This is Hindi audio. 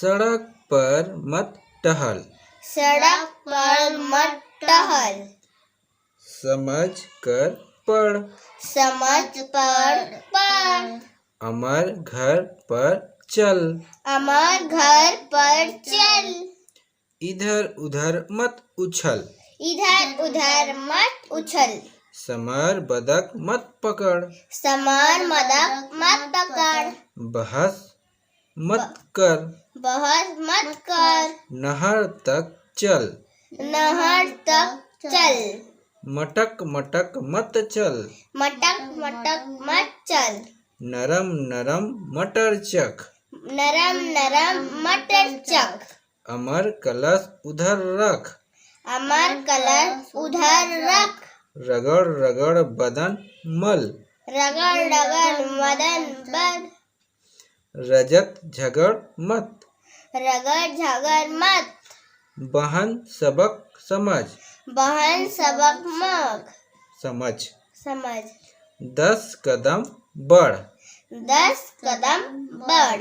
सड़क पर मत टहल, सड़क पर मत टहल। समझ कर पढ़, समझ कर पढ़। अमर घर पर चल, अमर घर पर चल। इधर उधर मत उछल, इधर उधर मत उछल। समर बदक मत पकड़, समर मदक मत पकड़। बहस मत कर, बहस मत कर। नहर तक चल, नहर तक चल। मटक मटक मत चल, मटक मटक मत चल। नरम नरम मटर चख, नरम नरम मटर चख। अमर कलश उधर रख, अमर कलश उधर रख। रगड़ रगड़ बदन मल, रगड़ रगड़ मदन बद। रजत झगड़ मत, रगड़ झगड़ मत। बहन सबक समझ, बहन सबक मग समझ। समझ। 10 कदम बढ़, 10 कदम बढ़।